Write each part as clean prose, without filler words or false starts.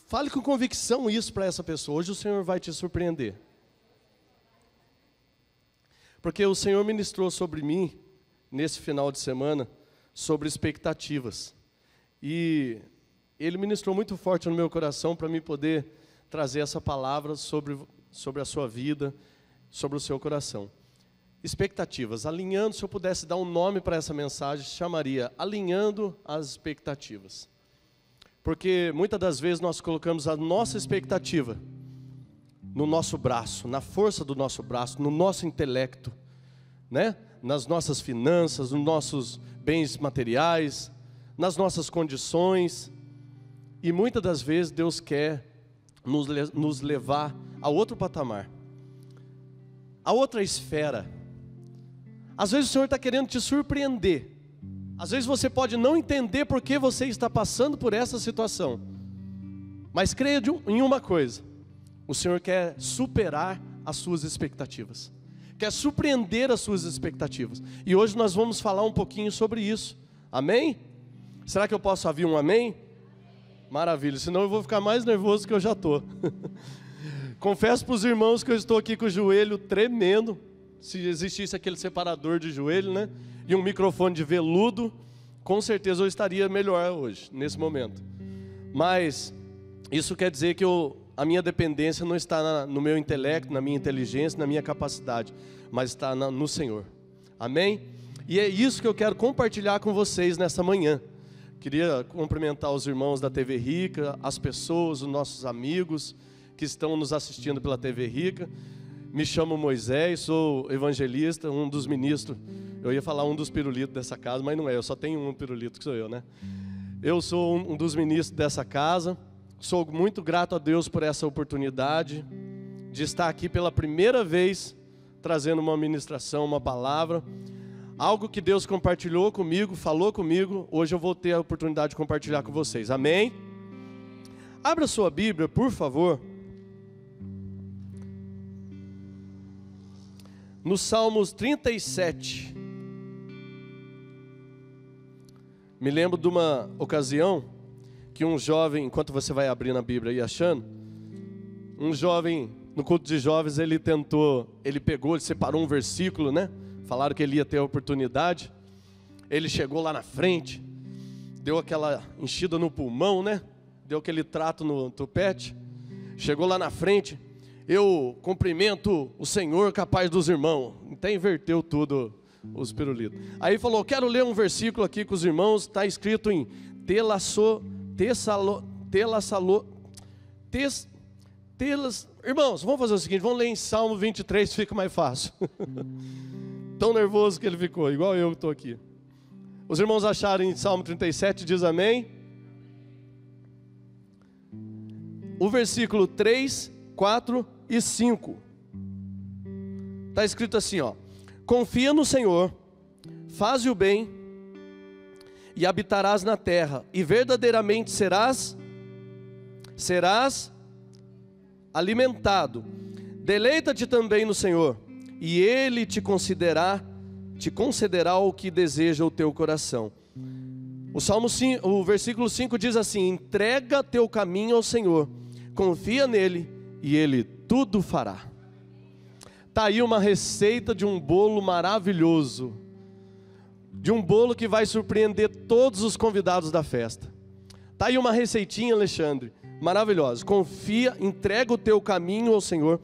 Fale com convicção isso para essa pessoa. Hoje o Senhor vai te surpreender. Porque o Senhor ministrou sobre mim, nesse final de semana, sobre expectativas. E Ele ministrou muito forte no meu coração para mim poder trazer essa palavra sobre a sua vida, sobre o seu coração. Expectativas. Alinhando, se eu pudesse dar um nome para essa mensagem, chamaria Alinhando as Expectativas. Porque muitas das vezes nós colocamos a nossa expectativa no nosso braço, na força do nosso braço, no nosso intelecto, né? Nas nossas finanças, nos nossos bens materiais, nas nossas condições. E muitas das vezes Deus quer nos levar a outro patamar, a outra esfera. Às vezes o Senhor está querendo te surpreender. Às vezes você pode não entender por que você está passando por essa situação. Mas creia em uma coisa: o Senhor quer superar as suas expectativas, quer surpreender as suas expectativas. E hoje nós vamos falar um pouquinho sobre isso. Amém? Será que eu posso ouvir um amém? Maravilha, senão eu vou ficar mais nervoso que eu já estou. Confesso para os irmãos que eu estou aqui com o joelho tremendo. Se existisse aquele separador de joelho, né? E um microfone de veludo, com certeza eu estaria melhor hoje, nesse momento. Mas isso quer dizer que a minha dependência não está no meu intelecto, na minha inteligência, na minha capacidade, mas está no Senhor. Amém? E é isso que eu quero compartilhar com vocês nessa manhã. Queria cumprimentar os irmãos da TV Rica, as pessoas, os nossos amigos que estão nos assistindo pela TV Rica. Me chamo Moisés, sou evangelista, um dos ministros. Eu ia falar um dos pirulitos dessa casa, mas não é, eu só tenho um pirulito que sou eu, né? Eu sou um dos ministros dessa casa. Sou muito grato a Deus por essa oportunidade de estar aqui pela primeira vez, trazendo uma ministração, uma palavra. Algo que Deus compartilhou comigo, falou comigo, hoje eu vou ter a oportunidade de compartilhar com vocês. Amém? Abra sua Bíblia, por favor. No Salmos 37. Me lembro de uma ocasião que um jovem, enquanto você vai abrindo a Bíblia e achando, um jovem, no culto de jovens, ele pegou, ele separou um versículo, né? Falaram que ele ia ter a oportunidade. Ele chegou lá na frente, deu aquela enchida no pulmão, né? Deu aquele trato no tupete. Chegou lá na frente. Eu cumprimento o Senhor capaz dos irmãos. Até inverteu tudo os pirulitos. Aí falou, quero ler um versículo aqui com os irmãos. Está escrito em Irmãos, vamos fazer o seguinte, vamos ler em Salmo 23, fica mais fácil. Tão nervoso que ele ficou, igual eu que estou aqui. Os irmãos acharam em Salmo 37, diz amém? O versículo 3, 4 e 5. Está escrito assim, ó. Confia no Senhor, faze o bem, e habitarás na terra, e verdadeiramente serás alimentado. Deleita-te também no Senhor, e Ele te concederá o que deseja o teu coração. O versículo 5 diz assim, entrega teu caminho ao Senhor, confia nele, e Ele tudo fará. Está aí uma receita de um bolo maravilhoso, de um bolo que vai surpreender todos os convidados da festa. Está aí uma receitinha, Alexandre, maravilhosa. Confia, entrega o teu caminho ao Senhor.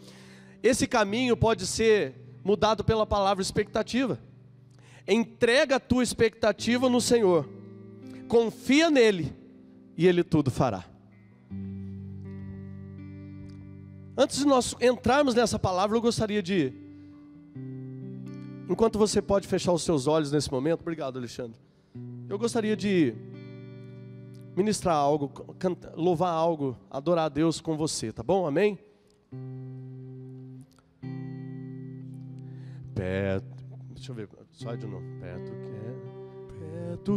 Esse caminho pode ser mudado pela palavra expectativa. Entrega a tua expectativa no Senhor, confia nele, e Ele tudo fará. Antes de nós entrarmos nessa palavra, eu gostaria de, enquanto você pode fechar os seus olhos nesse momento, obrigado, Alexandre. Eu gostaria de ministrar algo, louvar algo, adorar a Deus com você, tá bom? Amém? Deixa eu ver, só de novo. Perto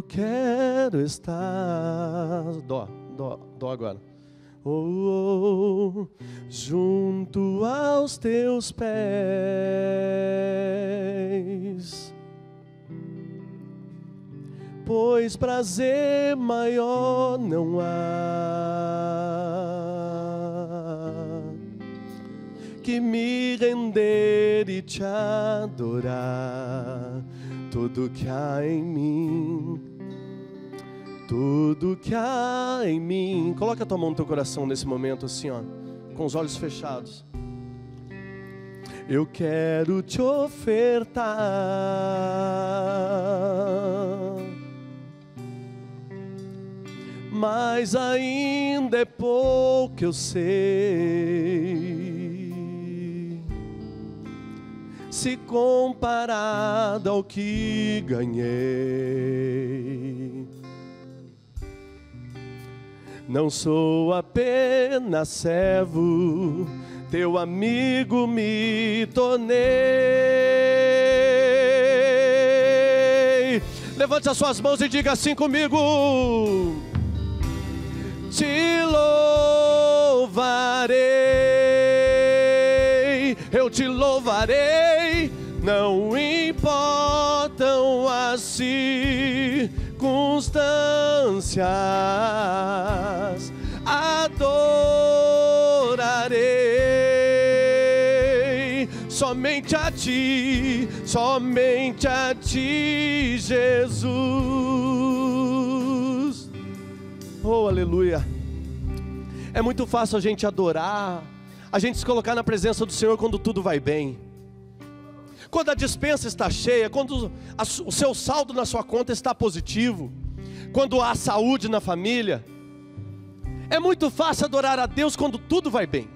quero estar. Dó agora. Junto aos teus pés. pois prazer maior não há que me render e te adorar. Tudo que há em mim, tudo que há em mim. Coloca a tua mão no teu coração nesse momento assim, ó, com os olhos fechados. Eu quero te ofertar mas ainda é pouco, eu sei, se comparado ao que ganhei. Não sou apenas servo, teu amigo me tornei. Levante as suas mãos e diga assim comigo: te louvarei, eu te louvarei, não importam as circunstâncias, adorarei somente a ti, Jesus. Oh, aleluia. É muito fácil a gente adorar, a gente se colocar na presença do Senhor quando tudo vai bem, quando a despensa está cheia, quando o seu saldo na sua conta está positivo, quando há saúde na família. É muito fácil adorar a Deus quando tudo vai bem.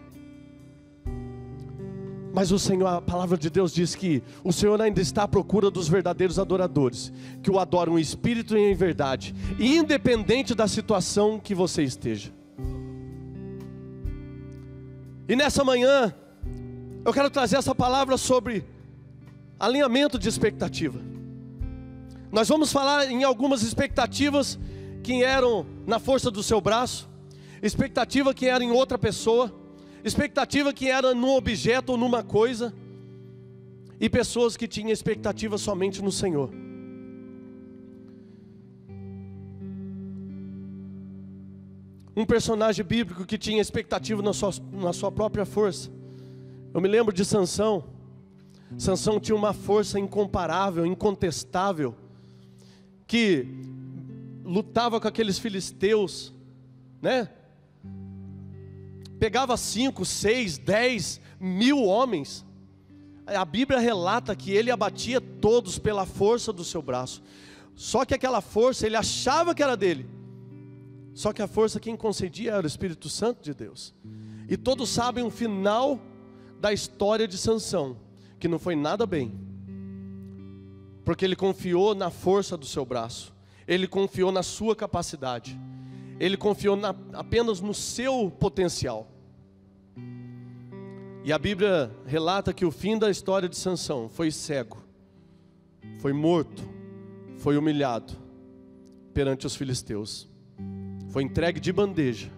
Mas o Senhor, a palavra de Deus diz que o Senhor ainda está à procura dos verdadeiros adoradores, que o adoram em espírito e em verdade, independente da situação que você esteja. E nessa manhã, eu quero trazer essa palavra sobre alinhamento de expectativa. Nós vamos falar em algumas expectativas que eram na força do seu braço, expectativa que era em outra pessoa, expectativa que era num objeto ou numa coisa, e pessoas que tinham expectativa somente no Senhor. Um personagem bíblico que tinha expectativa na sua própria força. Eu me lembro de Sansão. Sansão tinha uma força incomparável, incontestável, que lutava com aqueles filisteus, né? Pegava 5, 6, 10 mil homens. A Bíblia relata que ele abatia todos pela força do seu braço. Só que aquela força ele achava que era dele. Só que a força quem concedia era o Espírito Santo de Deus. E todos sabem o final da história de Sansão, que não foi nada bem, porque ele confiou na força do seu braço, ele confiou na sua capacidade, ele confiou apenas no seu potencial. E a Bíblia relata que o fim da história de Sansão foi cego, foi morto, foi humilhado perante os filisteus, foi entregue de bandeja,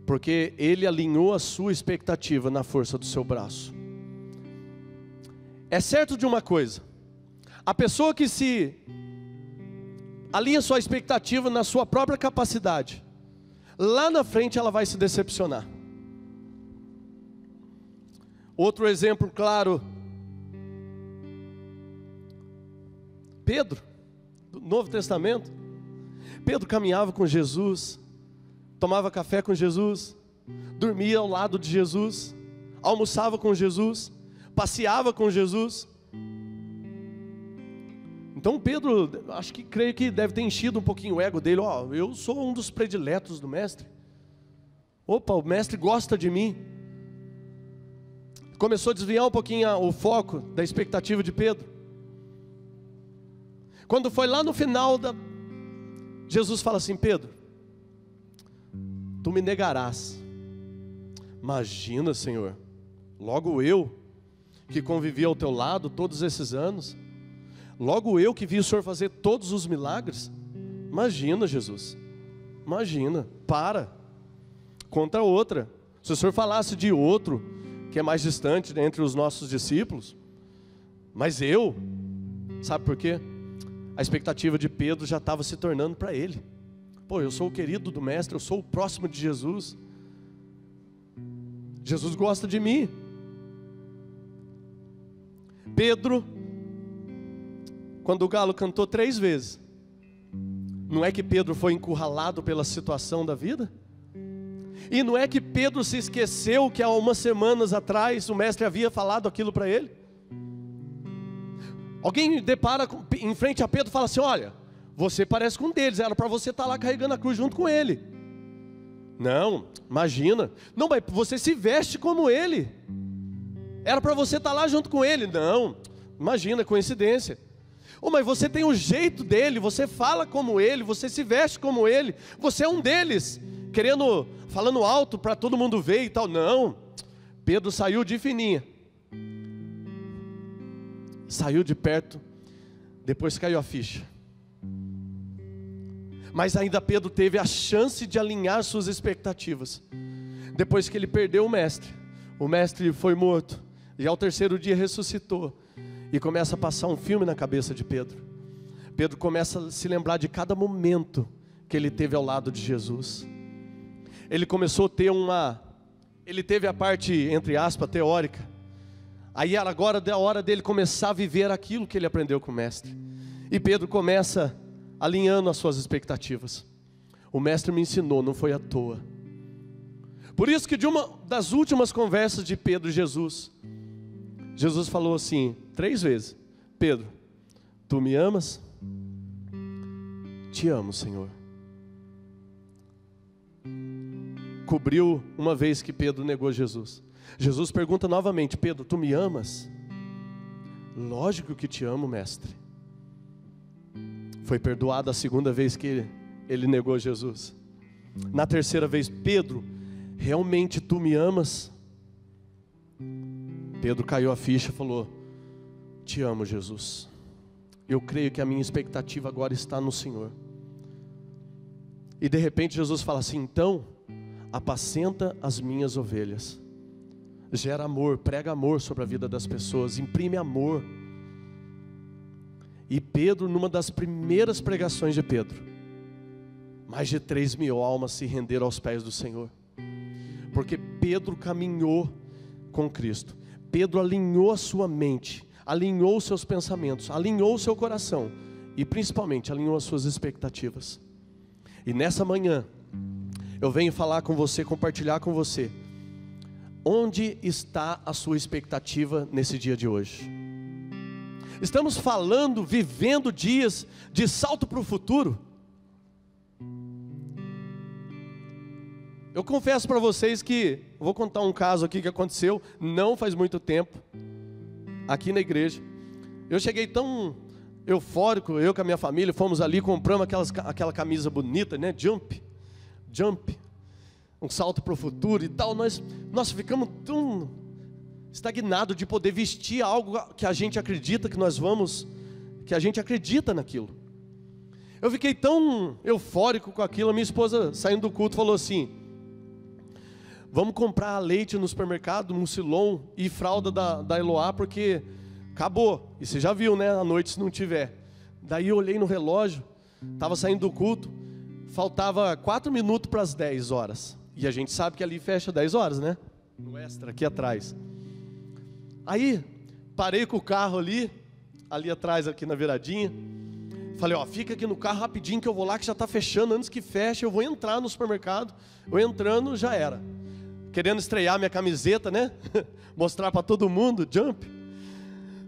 porque ele alinhou a sua expectativa na força do seu braço. É certo de uma coisa: a pessoa que se alinha sua expectativa na sua própria capacidade, lá na frente ela vai se decepcionar. Outro exemplo claro, Pedro, do Novo Testamento. Pedro caminhava com Jesus, tomava café com Jesus, dormia ao lado de Jesus, almoçava com Jesus, passeava com Jesus. Então Pedro, creio que deve ter enchido um pouquinho o ego dele. Eu sou um dos prediletos do mestre. Opa, o mestre gosta de mim. Começou a desviar um pouquinho o foco da expectativa de Pedro. Quando foi lá no final Jesus fala assim: Pedro, tu me negarás. Imagina, Senhor, logo eu, que convivi ao teu lado todos esses anos, logo eu que vi o Senhor fazer todos os milagres. Imagina, Jesus, imagina, conta outra. Se o Senhor falasse de outro, que é mais distante entre os nossos discípulos, mas eu, sabe por quê? a expectativa de Pedro já estava se tornando para ele. Pô, eu sou o querido do mestre, eu sou o próximo de Jesus. Jesus gosta de mim. Pedro, quando o galo cantou 3 vezes, não é que Pedro foi encurralado pela situação da vida? E não é que Pedro se esqueceu que há umas semanas atrás o mestre havia falado aquilo para ele? Alguém depara em frente a Pedro e fala assim: olha, você parece com um deles, era para você estar lá carregando a cruz junto com ele. Não, imagina. Não, mas você se veste como ele. Era para você estar lá junto com ele. Não, imagina, coincidência. Oh, mas você tem o jeito dele, você fala como ele, você se veste como ele, você é um deles, falando alto para todo mundo ver e tal. Não, Pedro saiu de fininha, saiu de perto, depois caiu a ficha. Mas ainda Pedro teve a chance de alinhar suas expectativas. Depois que ele perdeu o mestre foi morto, e ao 3º dia ressuscitou. E começa a passar um filme na cabeça de Pedro. Pedro começa a se lembrar de cada momento que ele teve ao lado de Jesus. Ele começou a ter ele teve a parte, entre aspas, teórica. Aí era agora da hora dele começar a viver aquilo que ele aprendeu com o mestre. E Pedro começa alinhando as suas expectativas. O mestre me ensinou, não foi à toa. Por isso que de uma das últimas conversas de Pedro e Jesus falou assim 3 vezes: Pedro, tu me amas? Te amo, Senhor. Cobriu uma vez que Pedro negou Jesus. Jesus pergunta novamente: Pedro, tu me amas? Lógico que te amo, mestre. Foi perdoado a 2ª vez que ele negou Jesus. Na 3ª vez: Pedro, realmente tu me amas? Pedro caiu a ficha e falou: te amo, Jesus. Eu creio que a minha expectativa agora está no Senhor. E de repente Jesus fala assim: então, apacenta as minhas ovelhas. Gera amor, prega amor sobre a vida das pessoas, imprime amor. E Pedro, numa das primeiras pregações de Pedro, mais de 3.000 almas se renderam aos pés do Senhor. Porque Pedro caminhou com Cristo. Pedro alinhou a sua mente, alinhou os seus pensamentos, alinhou o seu coração e principalmente alinhou as suas expectativas. E nessa manhã eu venho falar com você, compartilhar com você, onde está a sua expectativa nesse dia de hoje? Estamos falando, vivendo dias de salto para o futuro. Eu confesso para vocês que, vou contar um caso aqui que aconteceu, não faz muito tempo, aqui na igreja. Eu cheguei tão eufórico, eu com a minha família, fomos ali, compramos aquela camisa bonita, né, Jump, um salto para o futuro e tal. Nós ficamos tão estagnados de poder vestir algo que a gente acredita que a gente acredita naquilo. Eu fiquei tão eufórico com aquilo, a minha esposa, saindo do culto, falou assim: vamos comprar leite no supermercado, Mucilon e fralda da Eloá, porque acabou. E você já viu, né, à noite se não tiver. Daí eu olhei no relógio, estava saindo do culto, faltava 4 minutos para as 10 horas. E a gente sabe que ali fecha 10 horas, né? No extra, aqui atrás. Aí, parei com o carro ali atrás, aqui na viradinha. Falei: ó, fica aqui no carro rapidinho que eu vou lá, que já está fechando, antes que feche eu vou entrar no supermercado. Eu entrando, já era. Querendo estrear minha camiseta, né? Mostrar para todo mundo, Jump.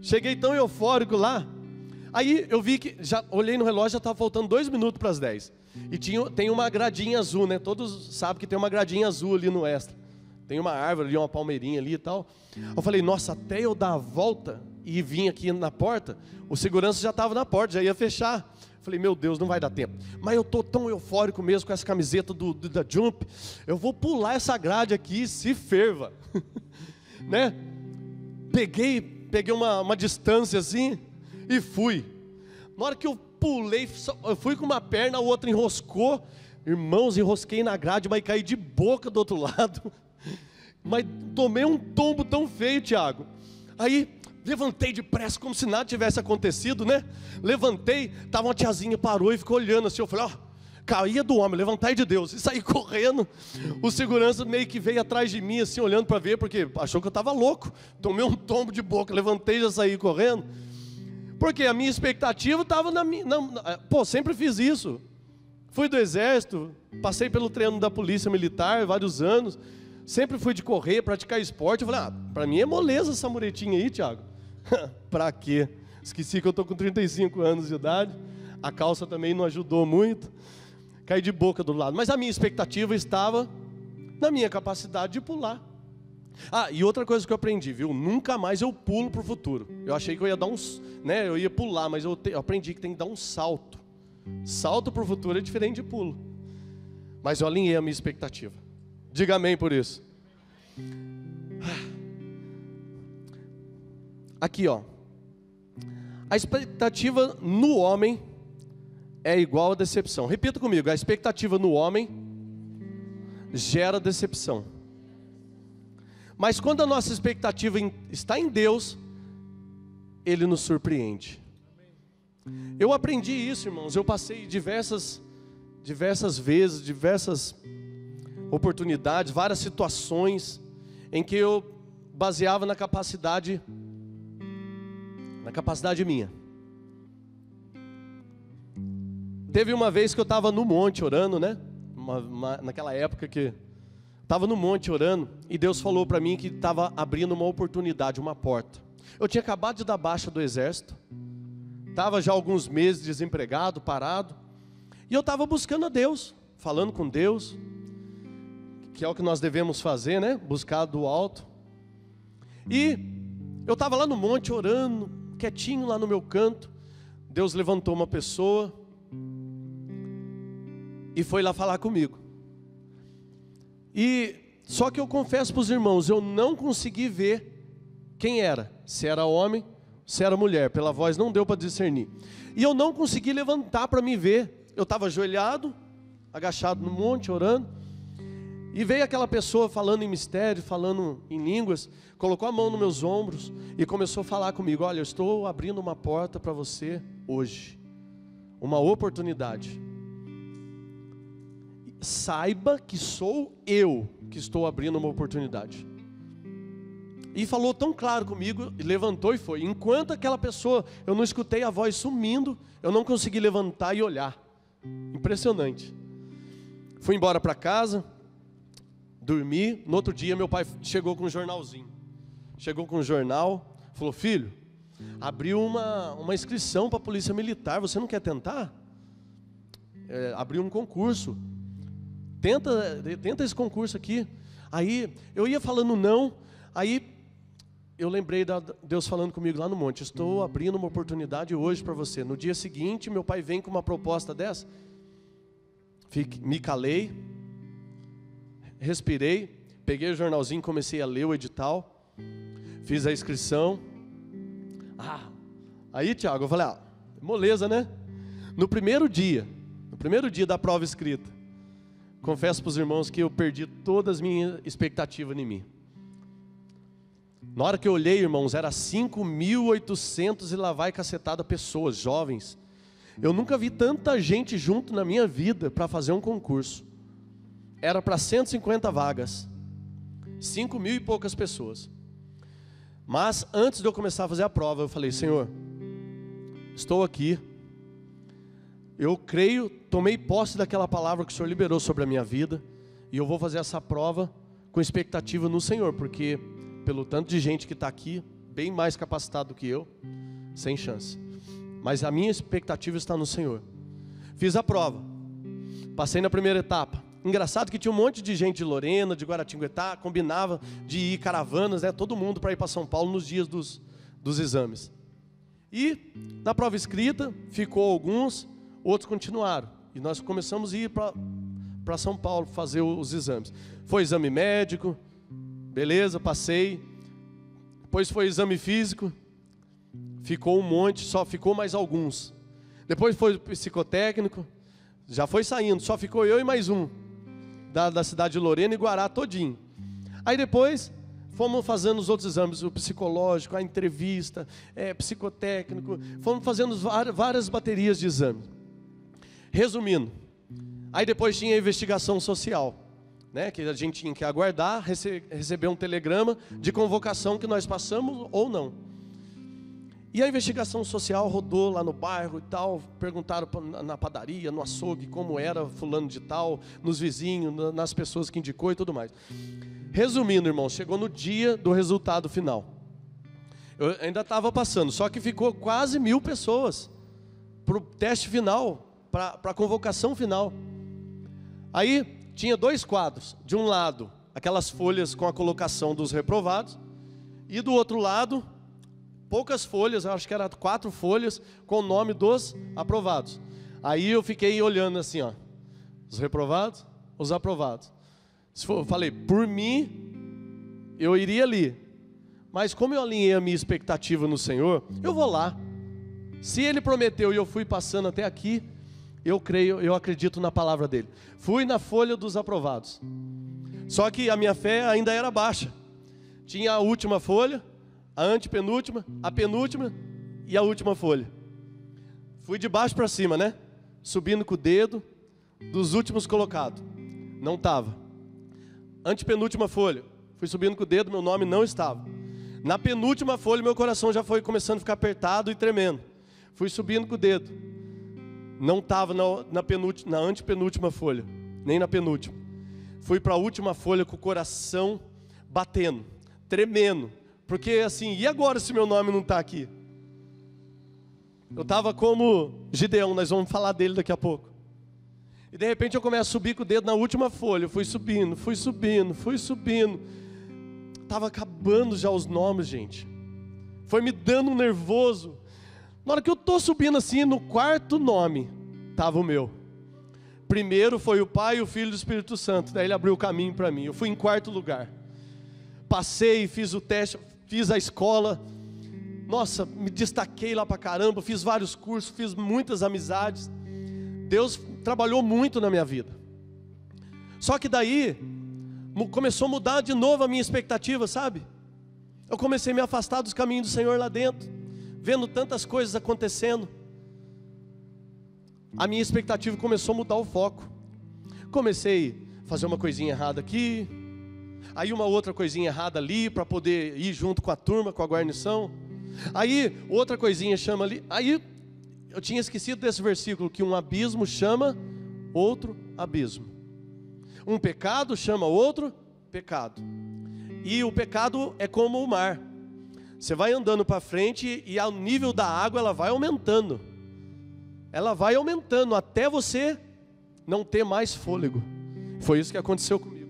Cheguei tão eufórico lá. Aí eu vi que, já olhei no relógio, já estava faltando 2 minutos para as 10. E tem uma gradinha azul, né? Todos sabem que tem uma gradinha azul ali no extra. Tem uma árvore ali, uma palmeirinha ali e tal. Eu falei: nossa, até eu dar a volta e vim aqui na porta, o segurança já estava na porta, já ia fechar. Falei: meu Deus, não vai dar tempo. Mas eu estou tão eufórico mesmo com essa camiseta da Jump. Eu vou pular essa grade aqui, se ferva. Né? Peguei uma distância assim e fui. Na hora que eu pulei, eu fui com uma perna, a outra enroscou. Irmãos, enrosquei na grade, mas caí de boca do outro lado. Mas tomei um tombo tão feio, Tiago. Aí levantei depressa, como se nada tivesse acontecido, né? Levantei, tava uma tiazinha, parou e ficou olhando assim. Eu falei, caía do homem, levantai de Deus. E saí correndo. O segurança meio que veio atrás de mim, assim, olhando para ver, porque achou que eu estava louco. Tomei um tombo de boca, levantei e já saí correndo. Porque a minha expectativa estava na minha... sempre fiz isso. Fui do exército, passei pelo treino da polícia militar, vários anos. Sempre fui de correr, praticar esporte. Eu falei, para mim é moleza essa muretinha aí, Tiago. Para quê? Esqueci que eu estou com 35 anos de idade. A calça também não ajudou muito. Caí de boca do lado. Mas a minha expectativa estava na minha capacidade de pular. E outra coisa que eu aprendi, viu? Nunca mais eu pulo para o futuro. Eu achei que eu ia dar eu ia pular, mas eu aprendi que tem que dar um salto. Salto para o futuro é diferente de pulo. Mas eu alinhei a minha expectativa. Diga amém por isso. Aqui, a expectativa no homem é igual a decepção. Repita comigo, a expectativa no homem gera decepção. Mas quando a nossa expectativa está em Deus, Ele nos surpreende. Eu aprendi isso, irmãos. Eu passei diversas vezes, diversas oportunidades, várias situações em que eu baseava na capacidade minha. Teve uma vez que eu estava no monte orando, né? Naquela época que estava no monte orando, e Deus falou para mim que estava abrindo uma oportunidade, uma porta. Eu tinha acabado de dar baixa do exército, estava já alguns meses desempregado, parado, e eu estava buscando a Deus, falando com Deus, que é o que nós devemos fazer, né? Buscar do alto. E eu estava lá no monte orando, quietinho lá no meu canto. Deus levantou uma pessoa e foi lá falar comigo. E só que eu confesso para os irmãos, eu não consegui ver quem era, se era homem, se era mulher. Pela voz não deu para discernir. E eu não consegui levantar para me ver. Eu estava ajoelhado, agachado no monte, orando. E veio aquela pessoa falando em mistério, falando em línguas, colocou a mão nos meus ombros e começou a falar comigo. Olha, eu estou abrindo uma porta para você hoje, uma oportunidade. Saiba que sou eu que estou abrindo uma oportunidade. E falou tão claro comigo, e levantou e foi. Enquanto aquela pessoa, eu não escutei a voz sumindo, eu não consegui levantar e olhar. Impressionante. Fui embora para casa, dormi. No outro dia meu pai chegou com um jornalzinho. Chegou com um jornal, falou: filho, abriu uma inscrição para a polícia militar, você não quer tentar? Abriu um concurso. Tenta esse concurso aqui. Aí eu ia falando não, aí eu lembrei de Deus falando comigo lá no monte: estou abrindo uma oportunidade hoje para você. No dia seguinte meu pai vem com uma proposta dessa. Me calei, respirei, peguei o jornalzinho, comecei a ler o edital, fiz a inscrição. Aí, Tiago, eu falei: moleza, né? No primeiro dia da prova escrita, confesso para os irmãos que eu perdi todas as minhas expectativas em mim. Na hora que eu olhei, irmãos, era 5.800 e lá vai cacetada pessoas, jovens. Eu nunca vi tanta gente junto na minha vida para fazer um concurso. Era para 150 vagas, 5.000 e poucas pessoas. Mas antes de eu começar a fazer a prova, eu falei: Senhor, estou aqui. Eu creio, tomei posse daquela palavra que o Senhor liberou sobre a minha vida, e eu vou fazer essa prova com expectativa no Senhor, porque pelo tanto de gente que está aqui, bem mais capacitado do que eu, sem chance. Mas a minha expectativa está no Senhor. Fiz a prova, passei na primeira etapa. Engraçado que tinha um monte de gente de Lorena, de Guaratinguetá, combinava de ir caravanas, né, todo mundo para ir para São Paulo nos dias dos exames. E na prova escrita, ficou alguns, outros continuaram. E nós começamos a ir para São Paulo fazer os exames. Foi exame médico, beleza, passei. Depois foi exame físico, ficou um monte, só ficou mais alguns. Depois foi psicotécnico, já foi saindo, só ficou eu e mais um, da cidade de Lorena e Guará todinho. Aí depois fomos fazendo os outros exames, o psicológico, a entrevista, psicotécnico, fomos fazendo várias baterias de exame. Resumindo, aí depois tinha a investigação social, né, que a gente tinha que aguardar, receber um telegrama de convocação que nós passamos ou não. E a investigação social rodou lá no bairro e tal, perguntaram na padaria, no açougue, como era fulano de tal, nos vizinhos, nas pessoas que indicou e tudo mais. Resumindo, irmãos, chegou no dia do resultado final. Eu ainda estava passando, só que ficou quase 1000 pessoas para o teste final, para a convocação final. Aí tinha 2 quadros, de um lado, aquelas folhas com a colocação dos reprovados, e do outro lado, poucas folhas, acho que eram 4 folhas, com o nome dos aprovados. Aí eu fiquei olhando assim, ó, os reprovados, os aprovados. Eu falei, por mim, eu iria ali. Mas como eu alinhei a minha expectativa no Senhor, eu vou lá. Se Ele prometeu e eu fui passando até aqui, eu creio, eu acredito na palavra dEle. Fui na folha dos aprovados. Só que a minha fé ainda era baixa. Tinha a última folha, a antepenúltima, a penúltima e a última folha. Fui de baixo para cima, né? Subindo com o dedo dos últimos colocados. Não estava. Antepenúltima folha. Fui subindo com o dedo, meu nome não estava. Na penúltima folha, meu coração já foi começando a ficar apertado e tremendo. Fui subindo com o dedo. Não estava na antepenúltima folha, nem na penúltima. Fui para a última folha com o coração batendo, tremendo. Porque assim, e agora se meu nome não está aqui? Eu estava como Gideão, nós vamos falar dele daqui a pouco. E de repente eu começo a subir com o dedo na última folha. Fui subindo. Estava acabando já os nomes, gente. Foi me dando um nervoso. Na hora que eu estou subindo assim, no 4º nome, estava o meu. Primeiro foi o Pai, o Filho e o Espírito Santo. Daí Ele abriu o caminho para mim. Eu fui em 4º lugar. Passei, fiz o teste, fiz a escola. Nossa, me destaquei lá para caramba. Fiz vários cursos, fiz muitas amizades. Deus trabalhou muito na minha vida. Só que daí começou a mudar de novo a minha expectativa, sabe? Eu comecei a me afastar dos caminhos do Senhor lá dentro, vendo tantas coisas acontecendo. A minha expectativa começou a mudar o foco. Comecei a fazer uma coisinha errada aqui, aí uma outra coisinha errada ali, para poder ir junto com a turma, com a guarnição. Aí outra coisinha chama ali. Aí eu tinha esquecido desse versículo, que um abismo chama outro abismo. Um pecado chama outro pecado. E o pecado é como o mar. Você vai andando para frente e ao nível da água ela vai aumentando. Ela vai aumentando até você não ter mais fôlego. Foi isso que aconteceu comigo.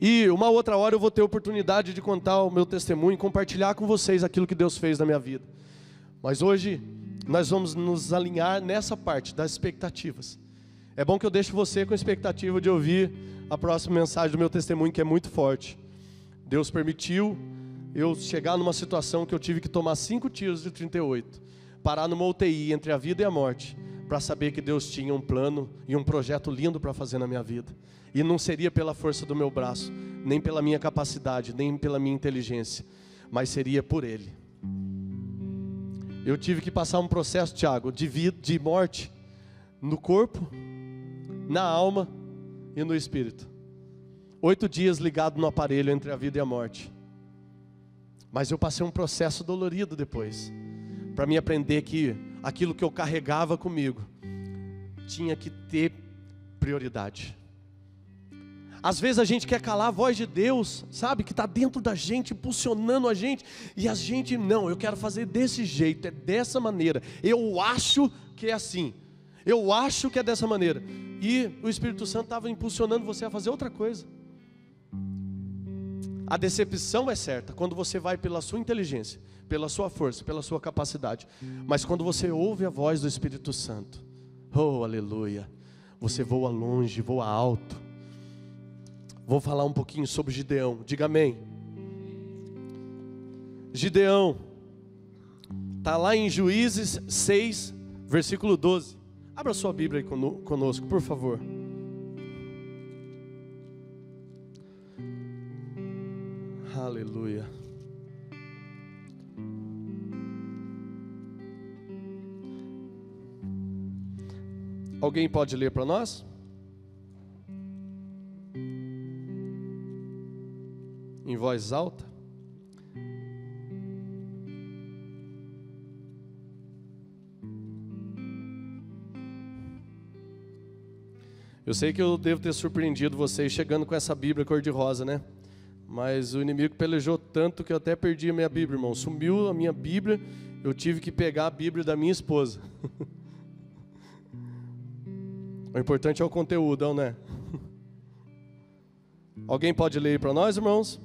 E uma outra hora eu vou ter a oportunidade de contar o meu testemunho e compartilhar com vocês aquilo que Deus fez na minha vida. Mas hoje nós vamos nos alinhar nessa parte das expectativas. É bom que eu deixe você com a expectativa de ouvir a próxima mensagem do meu testemunho, que é muito forte. Deus permitiu eu chegar numa situação que eu tive que tomar 5 tiros de 38, parar numa UTI entre a vida e a morte, para saber que Deus tinha um plano e um projeto lindo para fazer na minha vida. E não seria pela força do meu braço, nem pela minha capacidade, nem pela minha inteligência, mas seria por Ele. Eu tive que passar um processo, Tiago, de morte no corpo, na alma e no espírito. 8 dias ligado no aparelho entre a vida e a morte. Mas eu passei um processo dolorido depois, para me aprender que aquilo que eu carregava comigo tinha que ter prioridade. Às vezes a gente quer calar a voz de Deus, sabe, que está dentro da gente, impulsionando a gente, e a gente, não, eu quero fazer desse jeito, é dessa maneira, eu acho que é assim, eu acho que é dessa maneira, e o Espírito Santo estava impulsionando você a fazer outra coisa. A decepção é certa, quando você vai pela sua inteligência, pela sua força, pela sua capacidade, mas quando você ouve a voz do Espírito Santo, oh aleluia, você voa longe, voa alto. Vou falar um pouquinho sobre Gideão. Diga amém. Gideão está lá em Juízes 6, versículo 12. Abra sua Bíblia aí conosco, por favor. Aleluia. Alguém pode ler para nós? Em voz alta. Eu sei que eu devo ter surpreendido vocês chegando com essa Bíblia cor-de-rosa, né? Mas o inimigo pelejou tanto que eu até perdi a minha Bíblia, irmão. Sumiu a minha Bíblia, eu tive que pegar a Bíblia da minha esposa. O importante é o conteúdo, né? Alguém pode ler para nós, irmãos?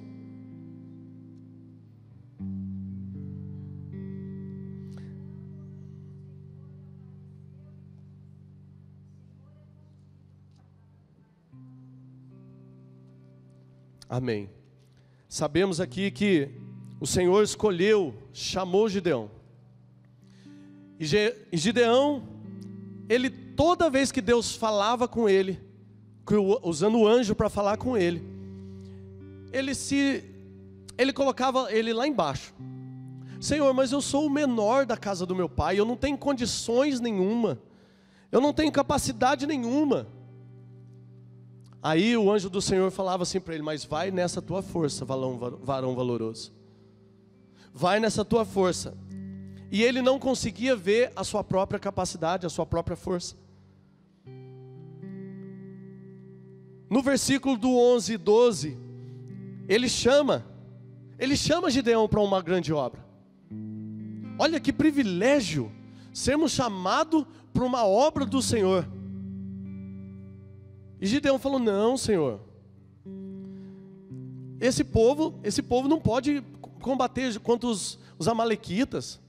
Amém. Sabemos aqui que o Senhor escolheu, chamou Gideão. E Gideão, ele, toda vez que Deus falava com ele, usando o anjo para falar com ele, ele colocava ele lá embaixo. Senhor, mas eu sou o menor da casa do meu pai, eu não tenho condições nenhuma, eu não tenho capacidade nenhuma. Aí o anjo do Senhor falava assim para ele: mas vai nessa tua força, varão valoroso. Vai nessa tua força. E ele não conseguia ver a sua própria capacidade, a sua própria força. No versículo do 11 e 12, ele chama Gideão para uma grande obra. Olha que privilégio, sermos chamados para uma obra do Senhor. E Gideão falou: não, Senhor, esse povo não pode combater contra os amalequitas,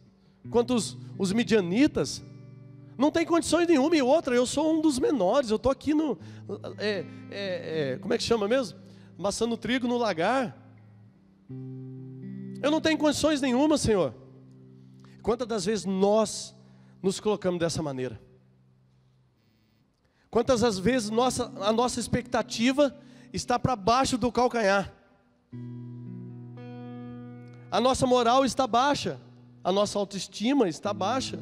contra os midianitas, não tem condições nenhuma. E outra, eu sou um dos menores, eu estou aqui no, como é que chama mesmo? Amassando trigo no lagar, eu não tenho condições nenhuma, Senhor. Quantas das vezes nós nos colocamos dessa maneira? Quantas das vezes a nossa expectativa está para baixo do calcanhar? A nossa moral está baixa, a nossa autoestima está baixa.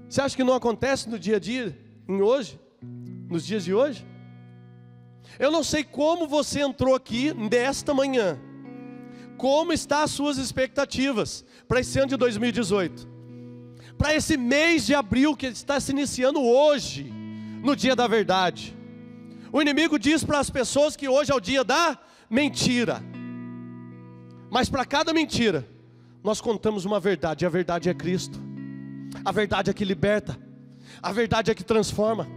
Você acha que não acontece no dia a dia, nos dias de hoje? Eu não sei como você entrou aqui nesta manhã, como estão as suas expectativas para esse ano de 2018? Para esse mês de abril que está se iniciando hoje, no dia da verdade. O inimigo diz para as pessoas que hoje é o dia da mentira. Mas para cada mentira, nós contamos uma verdade, e a verdade é Cristo. A verdade é que liberta, a verdade é que transforma.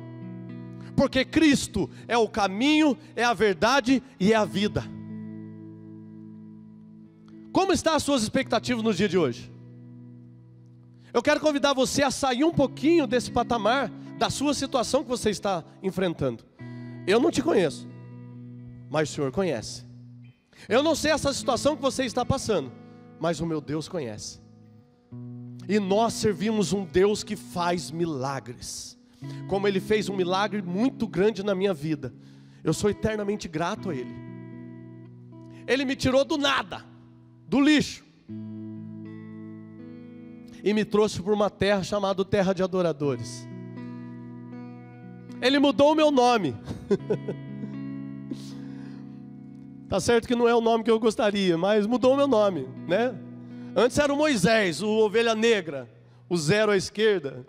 Porque Cristo é o caminho, é a verdade e é a vida. Como estão as suas expectativas no dia de hoje? Eu quero convidar você a sair um pouquinho desse patamar, da sua situação que você está enfrentando. Eu não te conheço, mas o Senhor conhece. Eu não sei essa situação que você está passando, mas o meu Deus conhece. E nós servimos um Deus que faz milagres. Como Ele fez um milagre muito grande na minha vida, eu sou eternamente grato a Ele. Ele me tirou do nada, do lixo, e me trouxe para uma terra chamada Terra de Adoradores. Ele mudou o meu nome. Tá certo que não é o nome que eu gostaria, mas mudou o meu nome, né? Antes era o Moisés, o ovelha negra, o zero à esquerda,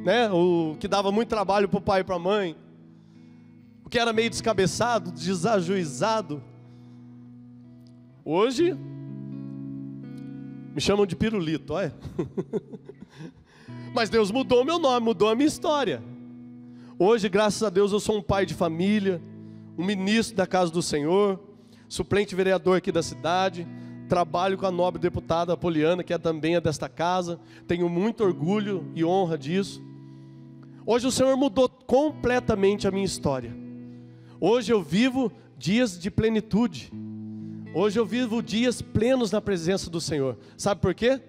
né? O que dava muito trabalho para o pai e para a mãe, o que era meio descabeçado, desajuizado. Hoje me chamam de pirulito, olha. Mas Deus mudou o meu nome, mudou a minha história. Hoje, graças a Deus, eu sou um pai de família, um ministro da casa do Senhor, suplente vereador aqui da cidade, trabalho com a nobre deputada Apoliana, que também é desta casa, tenho muito orgulho e honra disso. Hoje o Senhor mudou completamente a minha história. Hoje eu vivo dias de plenitude. Hoje eu vivo dias plenos na presença do Senhor. Sabe por quê?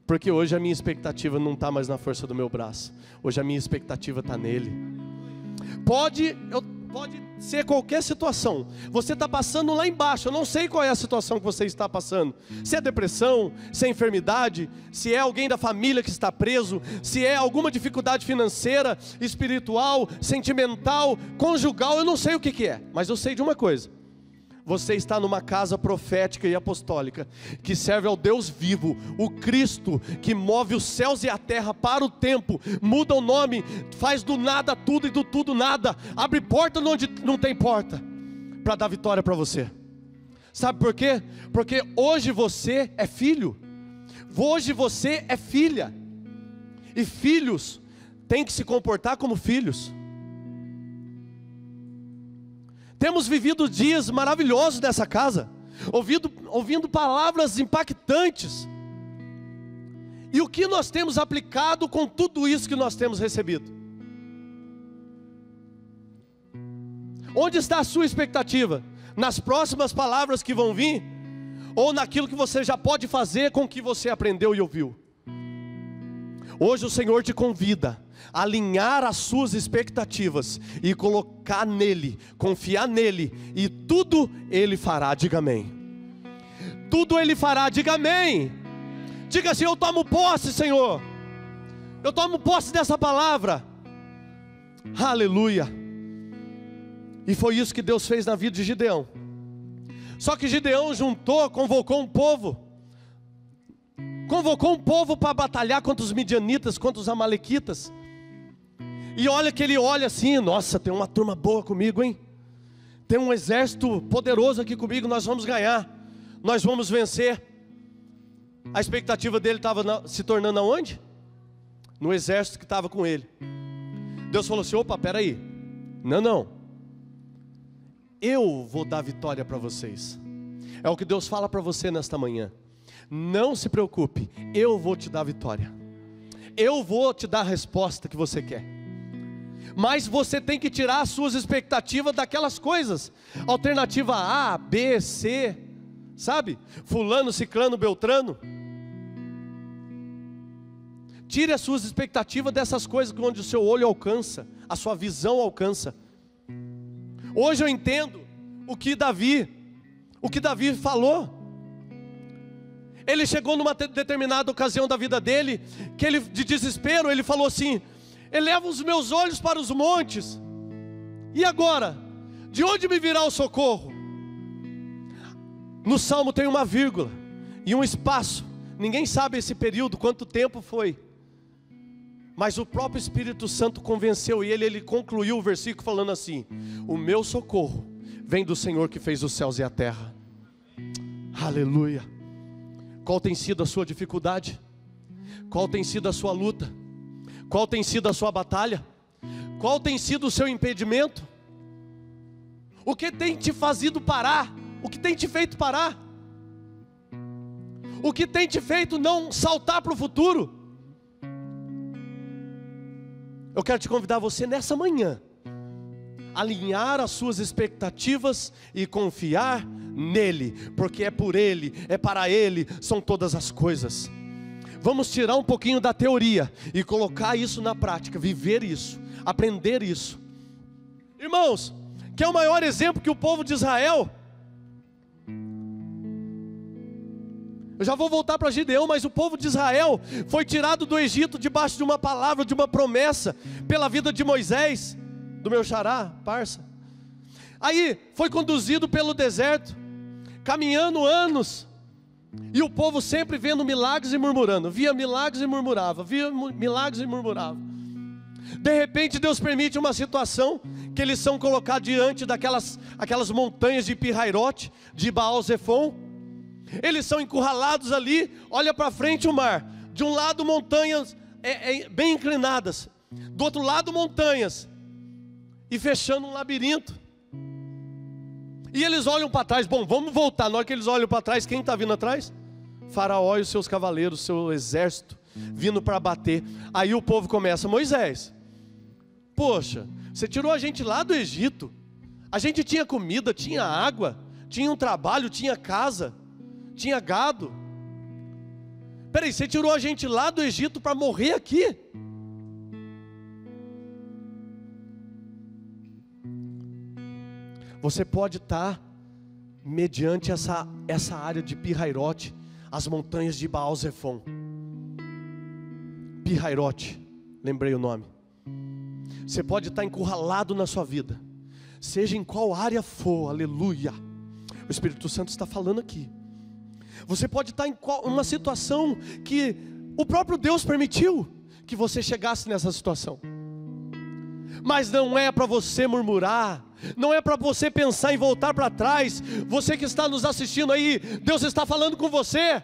Porque hoje a minha expectativa não está mais na força do meu braço. Hoje a minha expectativa está nele. Pode ser qualquer situação. Você está passando lá embaixo. Eu não sei qual é a situação que você está passando. Se é depressão, se é enfermidade, se é alguém da família que está preso, se é alguma dificuldade financeira, espiritual, sentimental, conjugal, eu não sei o que é. Mas eu sei de uma coisa. Você está numa casa profética e apostólica, que serve ao Deus vivo, o Cristo, que move os céus e a terra para o tempo, muda o nome, faz do nada tudo e do tudo nada, abre porta onde não tem porta, para dar vitória para você. Sabe por quê? Porque hoje você é filho, hoje você é filha, e filhos têm que se comportar como filhos. Temos vivido dias maravilhosos nessa casa, ouvindo palavras impactantes. E o que nós temos aplicado com tudo isso que nós temos recebido? Onde está a sua expectativa? Nas próximas palavras que vão vir? Ou naquilo que você já pode fazer com o que você aprendeu e ouviu? Hoje o Senhor te convida a alinhar as suas expectativas e colocar nele, confiar nele, e tudo ele fará. Diga amém. Tudo ele fará. Diga amém. Diga assim: eu tomo posse, Senhor. Eu tomo posse dessa palavra. Aleluia. E foi isso que Deus fez na vida de Gideão. Só que Gideão convocou um povo para batalhar contra os midianitas, contra os amalequitas. E olha que ele olha assim: nossa, tem uma turma boa comigo, hein? Tem um exército poderoso aqui comigo, nós vamos ganhar, nós vamos vencer. A expectativa dele estava se tornando aonde? No exército que estava com ele. Deus falou assim: opa, peraí, não, eu vou dar vitória para vocês. É o que Deus fala para você nesta manhã. Não se preocupe, eu vou te dar vitória, eu vou te dar a resposta que você quer. Mas você tem que tirar as suas expectativas daquelas coisas. Alternativa A, B, C, sabe? Fulano, ciclano, beltrano. Tire as suas expectativas dessas coisas onde o seu olho alcança, a sua visão alcança. Hoje eu entendo o que Davi falou. Ele chegou numa determinada ocasião da vida dele, que ele, de desespero, ele falou assim: eleva os meus olhos para os montes, e agora? De onde me virá o socorro? No Salmo tem uma vírgula e um espaço. Ninguém sabe esse período, quanto tempo foi. Mas o próprio Espírito Santo convenceu ele concluiu o versículo falando assim: o meu socorro vem do Senhor que fez os céus e a terra. Aleluia. Qual tem sido a sua dificuldade? Qual tem sido a sua luta? Qual tem sido a sua batalha? Qual tem sido o seu impedimento? O que tem te fazido parar? O que tem te feito parar? O que tem te feito não saltar para o futuro? Eu quero te convidar você nessa manhã, alinhar as suas expectativas e confiar nele, porque é por ele, é para ele, são todas as coisas. Vamos tirar um pouquinho da teoria e colocar isso na prática, viver isso, aprender isso. Irmãos, que é o maior exemplo que o povo de Israel. Eu já vou voltar para Gideão, mas o povo de Israel foi tirado do Egito debaixo de uma palavra, de uma promessa, pela vida de Moisés, do meu xará, parça. Aí foi conduzido pelo deserto, caminhando anos, e o povo sempre vendo milagres e murmurando. Via milagres e murmurava, via milagres e murmurava. De repente Deus permite uma situação que eles são colocados diante aquelas montanhas de Pirairote, de Baal-Zefon. Eles são encurralados ali, olha para frente o mar, de um lado montanhas bem inclinadas, do outro lado montanhas, e fechando um labirinto. E eles olham para trás. Bom, vamos voltar. Na hora que eles olham para trás, quem está vindo atrás? Faraó e os seus cavaleiros, seu exército, vindo para bater. Aí o povo começa: Moisés, poxa, você tirou a gente lá do Egito, a gente tinha comida, tinha água, tinha um trabalho, tinha casa, tinha gado. Peraí, você tirou a gente lá do Egito para morrer aqui? Você pode estar mediante essa área de Pi-Hairote, as montanhas de Baal-Zephon. Pi-Hairote, lembrei o nome. Você pode estar encurralado na sua vida, seja em qual área for, aleluia. O Espírito Santo está falando aqui. Você pode estar em uma situação que o próprio Deus permitiu que você chegasse nessa situação. Mas não é para você murmurar, não é para você pensar em voltar para trás. Você que está nos assistindo aí, Deus está falando com você.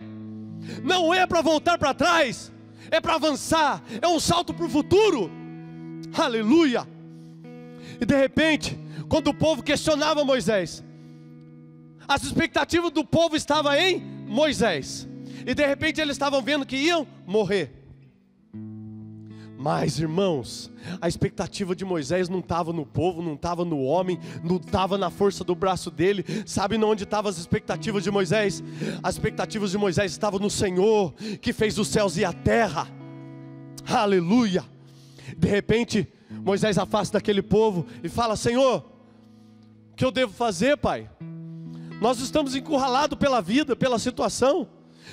Não é para voltar para trás, é para avançar, é um salto para o futuro, aleluia. E de repente, quando o povo questionava Moisés, as expectativas do povo estavam em Moisés, e de repente eles estavam vendo que iam morrer. Mas irmãos, a expectativa de Moisés não estava no povo, não estava no homem, não estava na força do braço dele. Sabe onde estavam as expectativas de Moisés? As expectativas de Moisés estavam no Senhor, que fez os céus e a terra, aleluia. De repente, Moisés afasta daquele povo e fala: Senhor, o que eu devo fazer, Pai? Nós estamos encurralados pela vida, pela situação,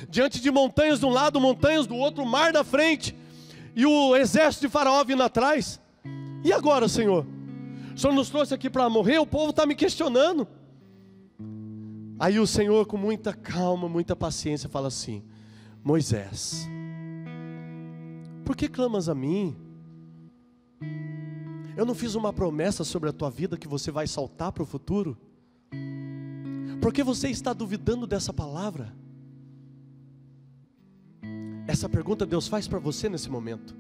diante de montanhas de um lado, montanhas do outro, mar na frente, e o exército de Faraó vindo atrás. E agora, Senhor? O Senhor nos trouxe aqui para morrer, o povo está me questionando. Aí o Senhor, com muita calma, muita paciência, fala assim: Moisés, por que clamas a mim? Eu não fiz uma promessa sobre a tua vida que você vai saltar para o futuro? Por que você está duvidando dessa palavra? Essa pergunta Deus faz para você nesse momento.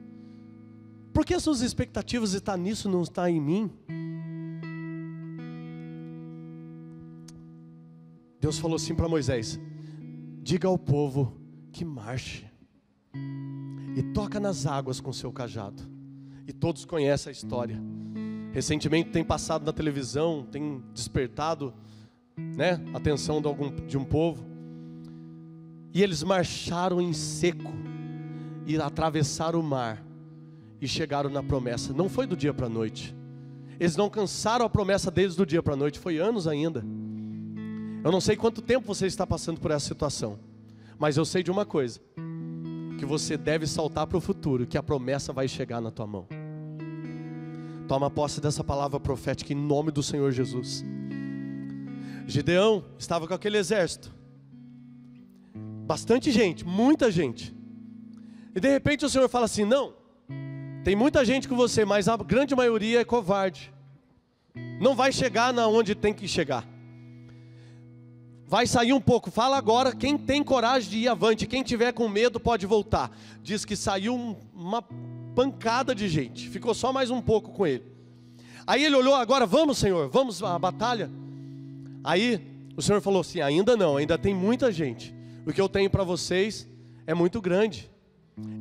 Por que as suas expectativas estão nisso, não está em mim? Deus falou assim para Moisés: diga ao povo que marche, e toca nas águas com seu cajado. E todos conhecem a história. Recentemente tem passado na televisão, tem despertado, a atenção de um povo. E eles marcharam em seco e atravessaram o mar e chegaram na promessa. Não foi do dia para a noite. Eles não alcançaram a promessa deles do dia para a noite, foi anos ainda. Eu não sei quanto tempo você está passando por essa situação, mas eu sei de uma coisa: que você deve saltar para o futuro, que a promessa vai chegar na tua mão. Toma posse dessa palavra profética em nome do Senhor Jesus. Gideão estava com aquele exército, bastante gente, muita gente. E de repente o Senhor fala assim: não, tem muita gente com você, mas a grande maioria é covarde. Não vai chegar na onde tem que chegar. Vai sair um pouco. Fala agora quem tem coragem de ir avante. Quem tiver com medo pode voltar. Diz que saiu uma pancada de gente. Ficou só mais um pouco com ele. Aí ele olhou: agora vamos, Senhor, vamos à batalha. Aí o Senhor falou assim: ainda não, ainda tem muita gente. O que eu tenho para vocês é muito grande,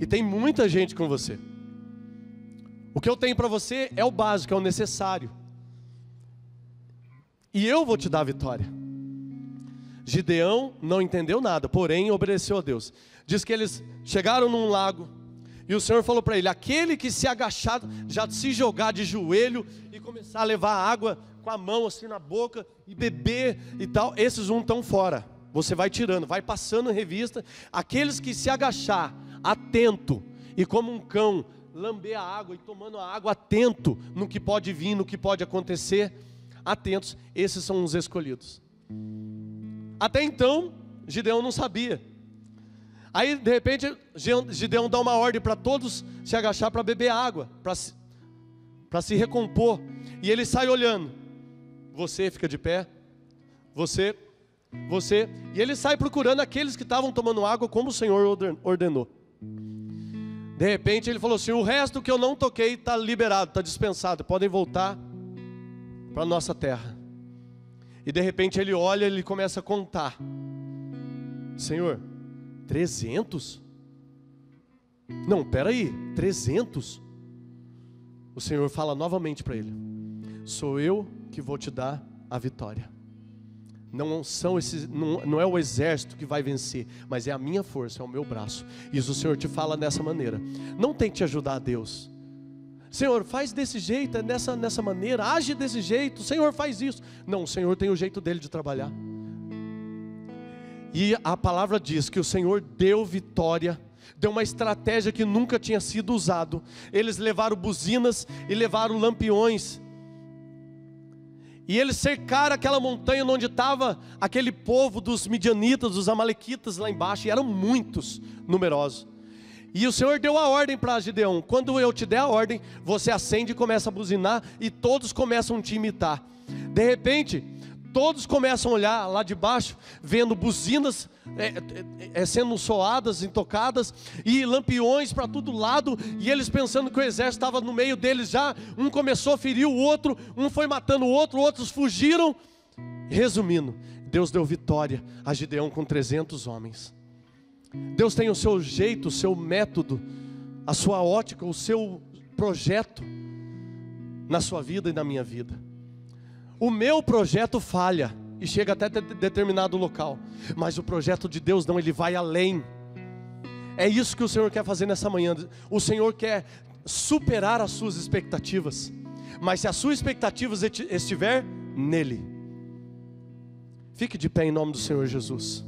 e tem muita gente com você. O que eu tenho para você é o básico, é o necessário, e eu vou te dar a vitória. Gideão não entendeu nada, porém obedeceu a Deus. Diz que eles chegaram num lago, e o Senhor falou para ele: aquele que se agachar, já se jogar de joelho e começar a levar água com a mão assim na boca e beber e tal, esses estão fora. Você vai tirando, vai passando em revista. Aqueles que se agachar, atento, e como um cão, lamber a água e tomando a água, atento no que pode vir, no que pode acontecer, atentos, esses são os escolhidos. Até então, Gideão não sabia. Aí de repente, Gideão dá uma ordem para todos se agachar para beber água, para se recompor. E ele sai olhando. Você fica de pé, você, e ele sai procurando aqueles que estavam tomando água como o Senhor ordenou. De repente ele falou assim: o resto que eu não toquei está liberado, está dispensado, podem voltar para a nossa terra. E de repente ele olha, ele começa a contar: Senhor, 300? Não, peraí, 300? O Senhor fala novamente para ele: sou eu que vou te dar a vitória. Não é o exército que vai vencer, mas é a minha força, é o meu braço. Isso o Senhor te fala dessa maneira. Não tente ajudar a Deus. Senhor, faz desse jeito, nessa maneira, age desse jeito, Senhor, faz isso. Não, o Senhor tem o jeito dele de trabalhar. E a palavra diz que o Senhor deu vitória, deu uma estratégia que nunca tinha sido usado. Eles levaram buzinas e levaram lampiões. E eles cercaram aquela montanha onde estava aquele povo dos midianitas, dos amalequitas lá embaixo, e eram muitos, numerosos. E o Senhor deu a ordem para Gideão: quando eu te der a ordem, você acende e começa a buzinar, e todos começam a te imitar. De repente, todos começam a olhar lá de baixo, vendo buzinas sendo soadas, tocadas, e lampiões para todo lado, e eles pensando que o exército estava no meio deles já. Um começou a ferir o outro, um foi matando o outro, outros fugiram. Resumindo, Deus deu vitória a Gideão com 300 homens. Deus tem o seu jeito, o seu método, a sua ótica, o seu projeto na sua vida e na minha vida. O meu projeto falha e chega até determinado local, mas o projeto de Deus não, ele vai além. É isso que o Senhor quer fazer nessa manhã. O Senhor quer superar as suas expectativas, mas se as suas expectativas estiver nele. Fique de pé em nome do Senhor Jesus.